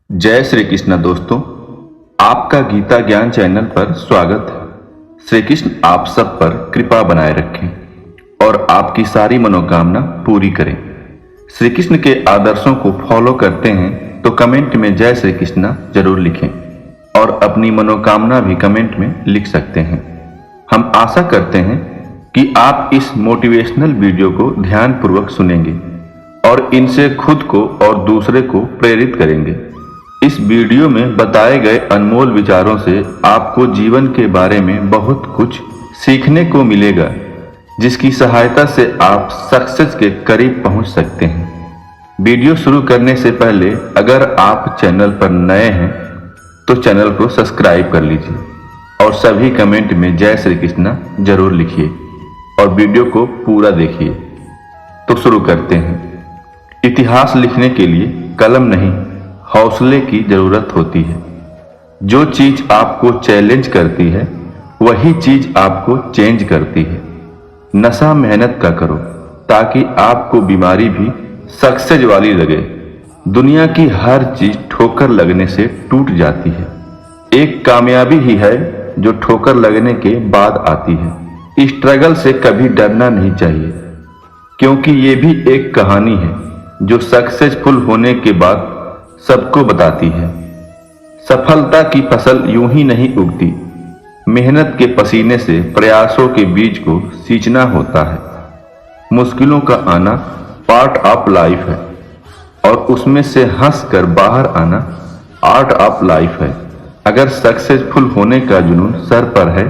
जय श्री कृष्ण दोस्तों, आपका गीता ज्ञान चैनल पर स्वागत है। श्री कृष्ण आप सब पर कृपा बनाए रखें और आपकी सारी मनोकामना पूरी करें। श्री कृष्ण के आदर्शों को फॉलो करते हैं तो कमेंट में जय श्री कृष्ण जरूर लिखें और अपनी मनोकामना भी कमेंट में लिख सकते हैं। हम आशा करते हैं कि आप इस मोटिवेशनल वीडियो को ध्यानपूर्वक सुनेंगे और इनसे खुद को और दूसरे को प्रेरित करेंगे। इस वीडियो में बताए गए अनमोल विचारों से आपको जीवन के बारे में बहुत कुछ सीखने को मिलेगा, जिसकी सहायता से आप सक्सेस के करीब पहुंच सकते हैं। वीडियो शुरू करने से पहले अगर आप चैनल पर नए हैं तो चैनल को सब्सक्राइब कर लीजिए और सभी कमेंट में जय श्री कृष्ण जरूर लिखिए और वीडियो को पूरा देखिए। तो शुरू करते हैं। इतिहास लिखने के लिए कलम नहीं, हौसले की जरूरत होती है। जो चीज आपको चैलेंज करती है वही चीज आपको चेंज करती है। नशा मेहनत का करो ताकि आपको बीमारी भी सक्सेस वाली लगे। दुनिया की हर चीज ठोकर लगने से टूट जाती है। एक कामयाबी ही है जो ठोकर लगने के बाद आती है। स्ट्रगल से कभी डरना नहीं चाहिए, क्योंकि ये भी एक कहानी है जो सक्सेसफुल होने के बाद सबको बताती है। सफलता की फसल यूं ही नहीं उगती, मेहनत के पसीने से प्रयासों के बीज को सींचना होता है। मुश्किलों का आना पार्ट ऑफ लाइफ है और उसमें से हंसकर बाहर आना आर्ट ऑफ लाइफ है। अगर सक्सेसफुल होने का जुनून सर पर है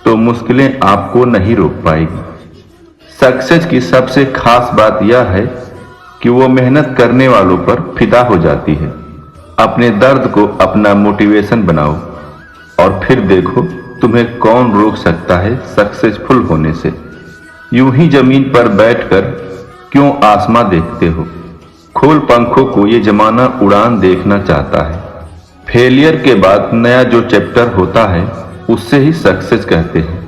तो मुश्किलें आपको नहीं रोक पाएगी। सक्सेस की सबसे खास बात यह है कि वो मेहनत करने वालों पर फिदा हो जाती है। अपने दर्द को अपना मोटिवेशन बनाओ और फिर देखो तुम्हें कौन रोक सकता है सक्सेसफुल होने से। यूं ही जमीन पर बैठकर क्यों आसमां देखते हो? खोल पंखों को, ये जमाना उड़ान देखना चाहता है। फेलियर के बाद नया जो चैप्टर होता है उससे ही सक्सेस कहते हैं।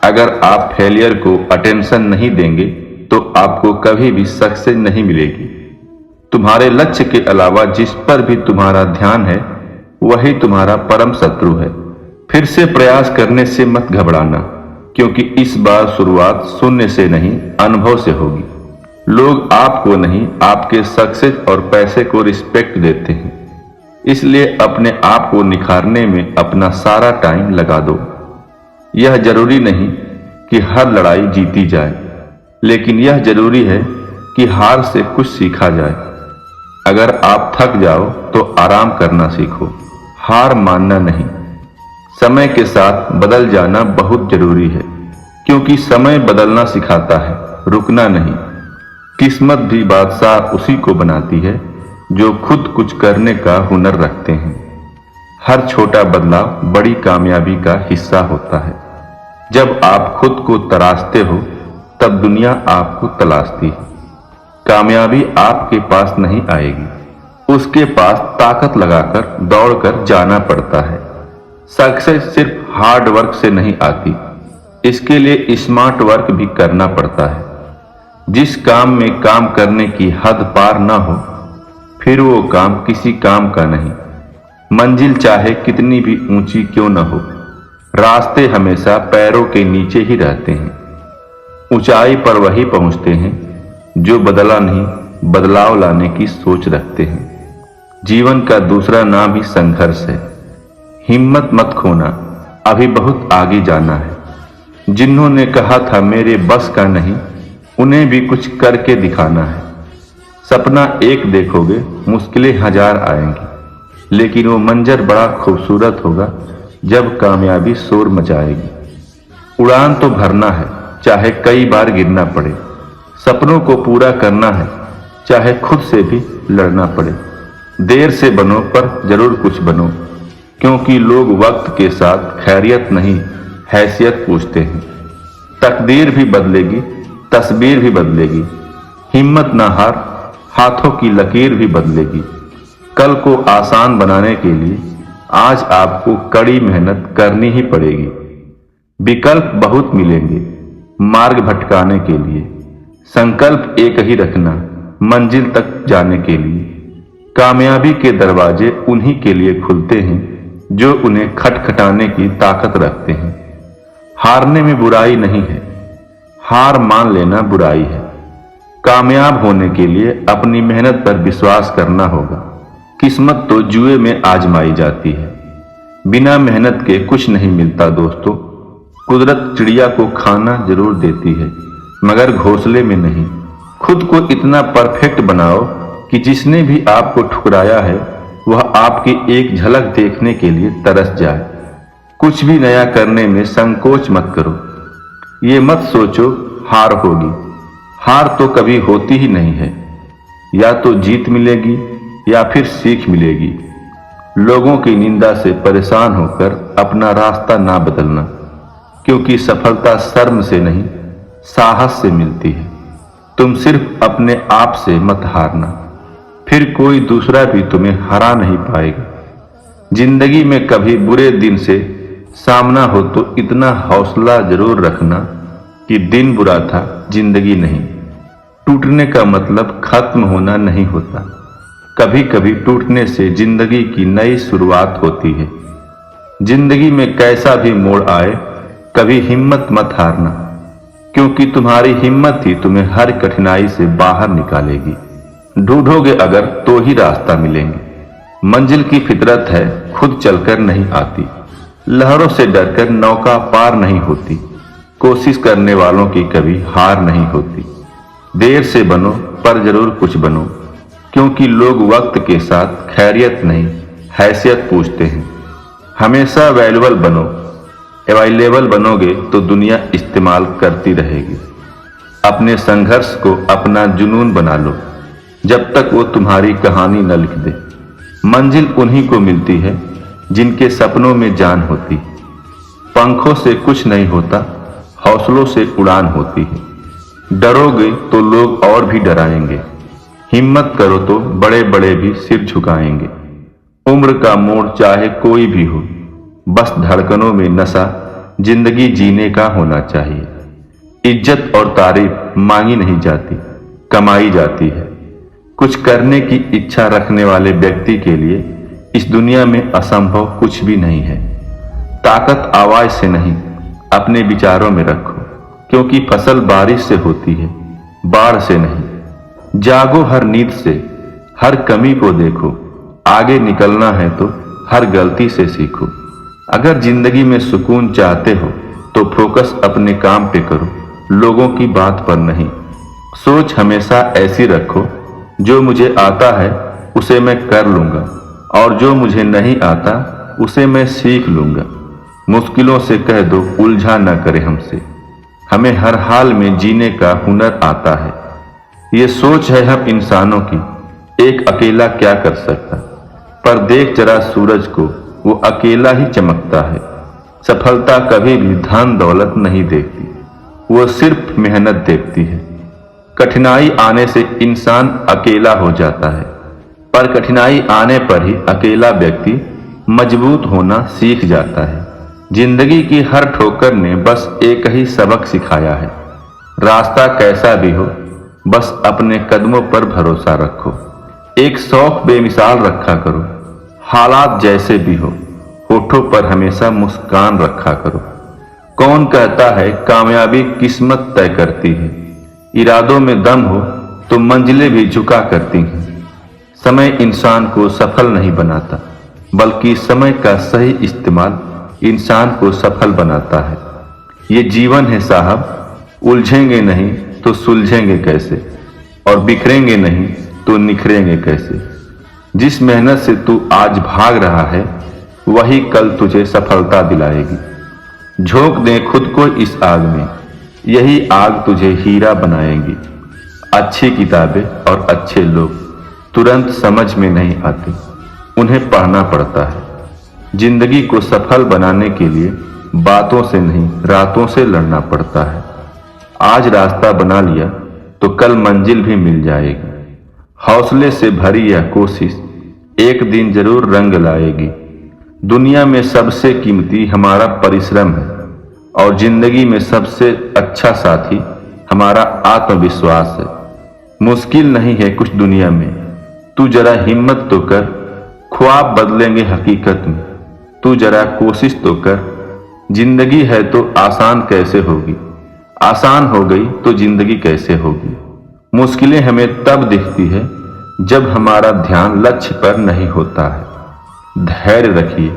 अगर आप फेलियर को अटेंशन नहीं देंगे तो आपको कभी भी सक्सेस नहीं मिलेगी। तुम्हारे लक्ष्य के अलावा जिस पर भी तुम्हारा ध्यान है वही तुम्हारा परम शत्रु है। फिर से प्रयास करने से मत घबराना, क्योंकि इस बार शुरुआत शून्य से नहीं अनुभव से होगी। लोग आपको नहीं, आपके सक्सेस और पैसे को रिस्पेक्ट देते हैं। इसलिए अपने आप को निखारने में अपना सारा टाइम लगा दो। यह जरूरी नहीं कि हर लड़ाई जीती जाए, लेकिन यह जरूरी है कि हार से कुछ सीखा जाए। अगर आप थक जाओ तो आराम करना सीखो, हार मानना नहीं। समय के साथ बदल जाना बहुत जरूरी है, क्योंकि समय बदलना सिखाता है, रुकना नहीं। किस्मत भी बादशाह उसी को बनाती है जो खुद कुछ करने का हुनर रखते हैं। हर छोटा बदलाव बड़ी कामयाबी का हिस्सा होता है। जब आप खुद को तराशते हो तब दुनिया आपको तलाशती है। कामयाबी आपके पास नहीं आएगी, उसके पास ताकत लगाकर दौड़कर जाना पड़ता है। सक्सेस सिर्फ हार्ड वर्क से नहीं आती, इसके लिए स्मार्ट वर्क भी करना पड़ता है। जिस काम में काम करने की हद पार ना हो फिर वो काम किसी काम का नहीं। मंजिल चाहे कितनी भी ऊंची क्यों न हो, रास्ते हमेशा पैरों के नीचे ही रहते हैं। ऊंचाई पर वही पहुंचते हैं जो बदला नहीं, बदलाव लाने की सोच रखते हैं। जीवन का दूसरा नाम ही संघर्ष है। हिम्मत मत खोना, अभी बहुत आगे जाना है। जिन्होंने कहा था मेरे बस का नहीं, उन्हें भी कुछ करके दिखाना है। सपना एक देखोगे, मुश्किलें हजार आएंगी, लेकिन वो मंजर बड़ा खूबसूरत होगा जब कामयाबी शोर मचाएगी। उड़ान तो भरना है, चाहे कई बार गिरना पड़े। सपनों को पूरा करना है, चाहे खुद से भी लड़ना पड़े। देर से बनो पर जरूर कुछ बनो, क्योंकि लोग वक्त के साथ खैरियत नहीं हैसियत पूछते हैं। तकदीर भी बदलेगी, तस्वीर भी बदलेगी। हिम्मत ना हार, हाथों की लकीर भी बदलेगी। कल को आसान बनाने के लिए आज आपको कड़ी मेहनत करनी ही पड़ेगी। विकल्प बहुत मिलेंगे मार्ग भटकाने के लिए। संकल्प एक ही रखना मंजिल तक जाने के लिए। कामयाबी के दरवाजे उन्हीं के लिए खुलते हैं जो उन्हें खटखटाने की ताकत रखते हैं। हारने में बुराई नहीं है, हार मान लेना बुराई है। कामयाब होने के लिए अपनी मेहनत पर विश्वास करना होगा। किस्मत तो जुए में आजमाई जाती है, बिना मेहनत के कुछ नहीं मिलता दोस्तों। कुदरत चिड़िया को खाना जरूर देती है, मगर घोंसले में नहीं। खुद को इतना परफेक्ट बनाओ कि जिसने भी आपको ठुकराया है वह आपकी एक झलक देखने के लिए तरस जाए। कुछ भी नया करने में संकोच मत करो। ये मत सोचो हार होगी, हार तो कभी होती ही नहीं है। या तो जीत मिलेगी या फिर सीख मिलेगी। लोगों की निंदा से परेशान होकर अपना रास्ता ना बदलना, क्योंकि सफलता शर्म से नहीं साहस से मिलती है। तुम सिर्फ अपने आप से मत हारना, फिर कोई दूसरा भी तुम्हें हरा नहीं पाएगा। जिंदगी में कभी बुरे दिन से सामना हो तो इतना हौसला जरूर रखना कि दिन बुरा था, जिंदगी नहीं। टूटने का मतलब खत्म होना नहीं होता। कभी कभी टूटने से जिंदगी की नई शुरुआत होती है। जिंदगी में कैसा भी मोड़ आए, कभी हिम्मत मत हारना, क्योंकि तुम्हारी हिम्मत ही तुम्हें हर कठिनाई से बाहर निकालेगी। ढूंढोगे अगर तो ही रास्ता मिलेंगे। मंजिल की फितरत है, खुद चलकर नहीं आती। लहरों से डरकर नौका पार नहीं होती। कोशिश करने वालों की कभी हार नहीं होती। देर से बनो पर जरूर कुछ बनो, क्योंकि लोग वक्त के साथ खैरियत नहीं हैसियत पूछते हैं। हमेशा वैल्यूएबल बनो। अवेलेबल बनोगे तो दुनिया इस्तेमाल करती रहेगी। अपने संघर्ष को अपना जुनून बना लो, जब तक वो तुम्हारी कहानी न लिख दे। मंजिल उन्हीं को मिलती है जिनके सपनों में जान होती। पंखों से कुछ नहीं होता, हौसलों से उड़ान होती है। डरोगे तो लोग और भी डराएंगे। हिम्मत करो तो बड़े बड़े भी सिर झुकाएंगे। उम्र का मोड़ चाहे कोई भी हो, बस धड़कनों में नशा जिंदगी जीने का होना चाहिए। इज्जत और तारीफ मांगी नहीं जाती, कमाई जाती है। कुछ करने की इच्छा रखने वाले व्यक्ति के लिए इस दुनिया में असंभव कुछ भी नहीं है। ताकत आवाज से नहीं, अपने विचारों में रखो, क्योंकि फसल बारिश से होती है, बाढ़ से नहीं। जागो हर नींद से, हर कमी को देखो। आगे निकलना है तो हर गलती से सीखो। अगर जिंदगी में सुकून चाहते हो तो फोकस अपने काम पे करो, लोगों की बात पर नहीं। सोच हमेशा ऐसी रखो, जो मुझे आता है उसे मैं कर लूंगा, और जो मुझे नहीं आता उसे मैं सीख लूंगा। मुश्किलों से कह दो उलझा न करे हमसे। हमें हर हाल में जीने का हुनर आता है। ये सोच है हम इंसानों की, एक अकेला क्या कर सकता। पर देख जरा सूरज को, वो अकेला ही चमकता है। सफलता कभी भी धन दौलत नहीं देखती, वो सिर्फ मेहनत देखती है। कठिनाई आने से इंसान अकेला हो जाता है, पर कठिनाई आने पर ही अकेला व्यक्ति मजबूत होना सीख जाता है। जिंदगी की हर ठोकर ने बस एक ही सबक सिखाया है। रास्ता कैसा भी हो, बस अपने कदमों पर भरोसा रखो। एक शौक बेमिसाल रखा करो, हालात जैसे भी हो, होठों पर हमेशा मुस्कान रखा करो। कौन कहता है कामयाबी किस्मत तय करती है। इरादों में दम हो तो मंजिलें भी झुका करती हैं। समय इंसान को सफल नहीं बनाता, बल्कि समय का सही इस्तेमाल इंसान को सफल बनाता है। ये जीवन है साहब, उलझेंगे नहीं तो सुलझेंगे कैसे, और बिखरेंगे नहीं तो निखरेंगे कैसे। जिस मेहनत से तू आज भाग रहा है वही कल तुझे सफलता दिलाएगी। झोंक दे खुद को इस आग में, यही आग तुझे हीरा बनाएगी। अच्छी किताबें और अच्छे लोग तुरंत समझ में नहीं आते, उन्हें पढ़ना पड़ता है। जिंदगी को सफल बनाने के लिए बातों से नहीं रातों से लड़ना पड़ता है। आज रास्ता बना लिया तो कल मंजिल भी मिल जाएगी। हौसले से भरी यह कोशिश एक दिन जरूर रंग लाएगी। दुनिया में सबसे कीमती हमारा परिश्रम है, और जिंदगी में सबसे अच्छा साथी हमारा आत्मविश्वास है। मुश्किल नहीं है कुछ दुनिया में, तू जरा हिम्मत तो कर, ख्वाब बदलेंगे हकीकत में। तू जरा कोशिश तो कर, जिंदगी है तो आसान कैसे होगी। आसान हो गई तो जिंदगी कैसे होगी। मुश्किलें हमें तब दिखती है जब हमारा ध्यान लक्ष्य पर नहीं होता है। धैर्य रखिए,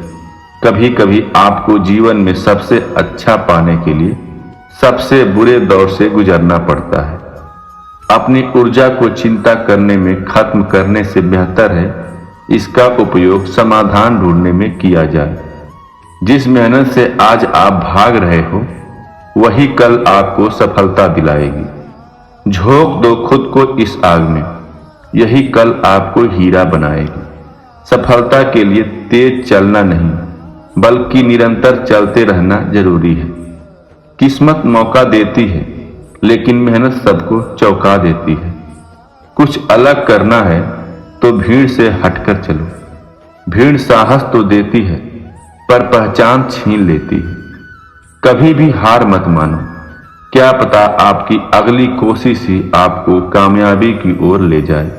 कभी कभी आपको जीवन में सबसे अच्छा पाने के लिए सबसे बुरे दौर से गुजरना पड़ता है। अपनी ऊर्जा को चिंता करने में खत्म करने से बेहतर है इसका उपयोग समाधान ढूंढने में किया जाए। जिस मेहनत से आज आप भाग रहे हो वही कल आपको सफलता दिलाएगी। झोंक दो खुद को इस आग में, यही कल आपको हीरा बनाएगी। सफलता के लिए तेज चलना नहीं बल्कि निरंतर चलते रहना जरूरी है। किस्मत मौका देती है लेकिन मेहनत सबको चौंका देती है। कुछ अलग करना है तो भीड़ से हटकर चलो। भीड़ साहस तो देती है पर पहचान छीन लेती है। कभी भी हार मत मानो, क्या पता आपकी अगली कोशिश ही आपको कामयाबी की ओर ले जाए।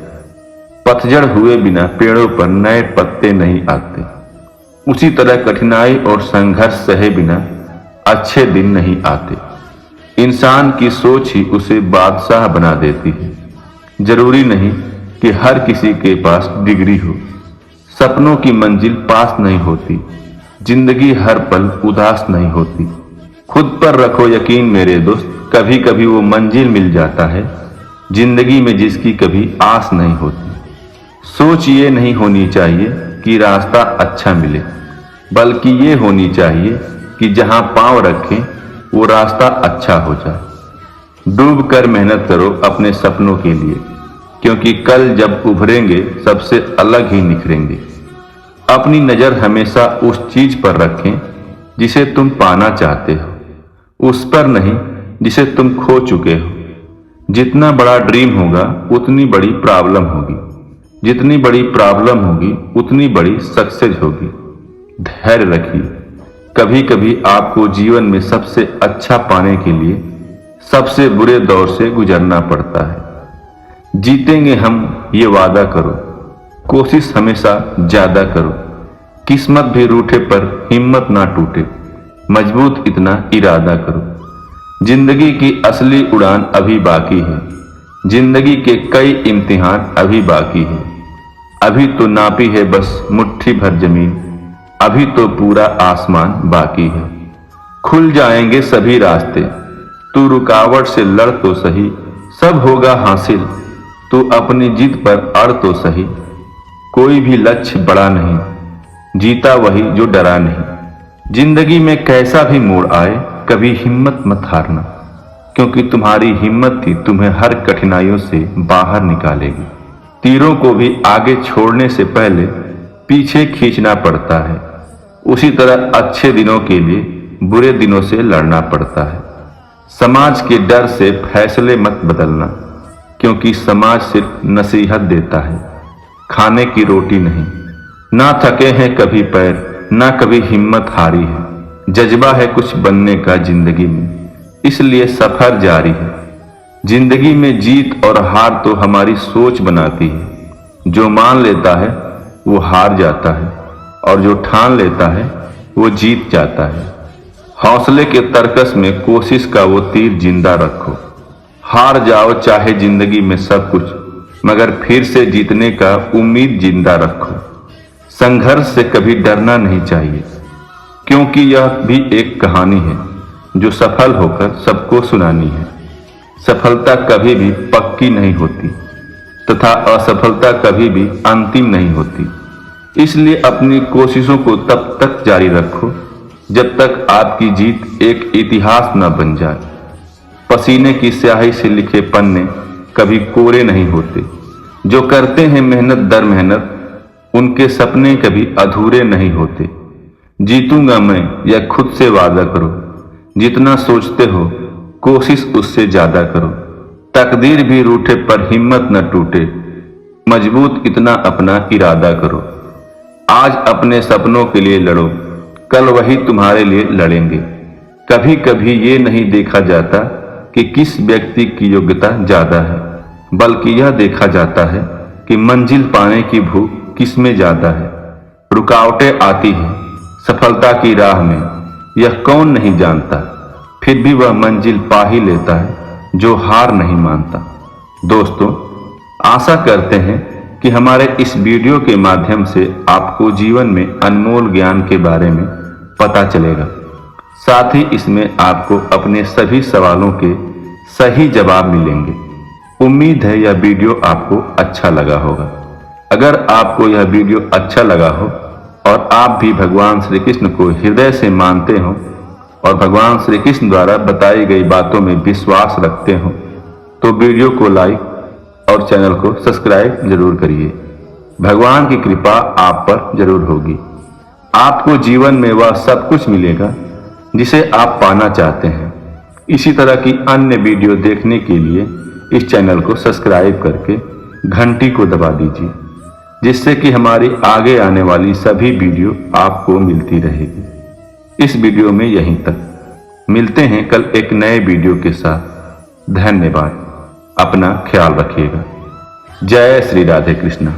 पतझड़ हुए बिना पेड़ों पर नए पत्ते नहीं आते। उसी तरह कठिनाई और संघर्ष सहे बिना अच्छे दिन नहीं आते। इंसान की सोच ही उसे बादशाह बना देती है। जरूरी नहीं कि हर किसी के पास डिग्री हो। सपनों की मंजिल पास नहीं होती। जिंदगी हर पल उदास नहीं होती। खुद पर रखो यकीन मेरे दोस्त, कभी कभी वो मंजिल मिल जाता है जिंदगी में जिसकी कभी आस नहीं होती। सोच ये नहीं होनी चाहिए कि रास्ता अच्छा मिले, बल्कि ये होनी चाहिए कि जहां पांव रखें वो रास्ता अच्छा हो जाए। डूब कर मेहनत करो अपने सपनों के लिए, क्योंकि कल जब उभरेंगे सबसे अलग ही निखरेंगे। अपनी नजर हमेशा उस चीज पर रखें जिसे तुम पाना चाहते हो, उस पर नहीं जिसे तुम खो चुके हो। जितना बड़ा ड्रीम होगा उतनी बड़ी प्रॉब्लम होगी, जितनी बड़ी प्रॉब्लम होगी उतनी बड़ी सक्सेस होगी। धैर्य रखिए, कभी कभी आपको जीवन में सबसे अच्छा पाने के लिए सबसे बुरे दौर से गुजरना पड़ता है। जीतेंगे हम ये वादा करो, कोशिश हमेशा ज्यादा करो। किस्मत भी रूठे पर हिम्मत ना टूटे, मजबूत इतना इरादा करो। जिंदगी की असली उड़ान अभी बाकी है। जिंदगी के कई इम्तिहान अभी बाकी है। अभी तो नापी है बस मुट्ठी भर जमीन, अभी तो पूरा आसमान बाकी है। खुल जाएंगे सभी रास्ते, तू रुकावट से लड़ तो सही, सब होगा हासिल, तू अपनी जिद पर अड़ तो सही। कोई भी लक्ष्य बड़ा नहीं, जीता वही जो डरा नहीं। जिंदगी में कैसा भी मोड़ आए कभी हिम्मत मत हारना, क्योंकि तुम्हारी हिम्मत ही तुम्हें हर कठिनाइयों से बाहर निकालेगी। तीरों को भी आगे छोड़ने से पहले पीछे खींचना पड़ता है, उसी तरह अच्छे दिनों के लिए बुरे दिनों से लड़ना पड़ता है। समाज के डर से फैसले मत बदलना, क्योंकि समाज सिर्फ नसीहत देता है, खाने की रोटी नहीं। ना थके हैं कभी पैर, ना कभी हिम्मत हारी है। जज्बा है कुछ बनने का जिंदगी में, इसलिए सफर जारी है। जिंदगी में जीत और हार तो हमारी सोच बनाती है। जो मान लेता है वो हार जाता है, और जो ठान लेता है वो जीत जाता है। हौसले के तरकस में कोशिश का वो तीर जिंदा रखो। हार जाओ चाहे जिंदगी में सब कुछ, मगर फिर से जीतने का उम्मीद जिंदा रखो। संघर्ष से कभी डरना नहीं चाहिए, क्योंकि यह भी एक कहानी है जो सफल होकर सबको सुनानी है। सफलता कभी भी पक्की नहीं होती तथा असफलता कभी भी अंतिम नहीं होती। इसलिए अपनी कोशिशों को तब तक जारी रखो जब तक आपकी जीत एक इतिहास न बन जाए। पसीने की स्याही से लिखे पन्ने कभी कोरे नहीं होते। जो करते हैं मेहनत दर मेहनत, उनके सपने कभी अधूरे नहीं होते। जीतूंगा मैं यह खुद से वादा करो। जितना सोचते हो कोशिश उससे ज्यादा करो। तकदीर भी रूठे पर हिम्मत न टूटे, मजबूत इतना अपना इरादा करो। आज अपने सपनों के लिए लड़ो, कल वही तुम्हारे लिए लड़ेंगे। कभी कभी ये नहीं देखा जाता कि किस व्यक्ति की योग्यता ज्यादा है, बल्कि यह देखा जाता है कि मंजिल पाने की भूख किस में ज्यादा है। रुकावटें आती हैं सफलता की राह में, यह कौन नहीं जानता, फिर भी वह मंजिल पा ही लेता है जो हार नहीं मानता। दोस्तों, आशा करते हैं कि हमारे इस वीडियो के माध्यम से आपको जीवन में अनमोल ज्ञान के बारे में पता चलेगा। साथ ही इसमें आपको अपने सभी सवालों के सही जवाब मिलेंगे। उम्मीद है यह वीडियो आपको अच्छा लगा होगा। अगर आपको यह वीडियो अच्छा लगा हो और आप भी भगवान श्री कृष्ण को हृदय से मानते हो और भगवान श्री कृष्ण द्वारा बताई गई बातों में विश्वास रखते हो, तो वीडियो को लाइक और चैनल को सब्सक्राइब जरूर करिए। भगवान की कृपा आप पर जरूर होगी। आपको जीवन में वह सब कुछ मिलेगा जिसे आप पाना चाहते हैं। इसी तरह की अन्य वीडियो देखने के लिए इस चैनल को सब्सक्राइब करके घंटी को दबा दीजिए, जिससे कि हमारी आगे आने वाली सभी वीडियो आपको मिलती रहेगी। इस वीडियो में यहीं तक। मिलते हैं कल एक नए वीडियो के साथ। धन्यवाद। अपना ख्याल रखिएगा। जय श्री राधे कृष्णा।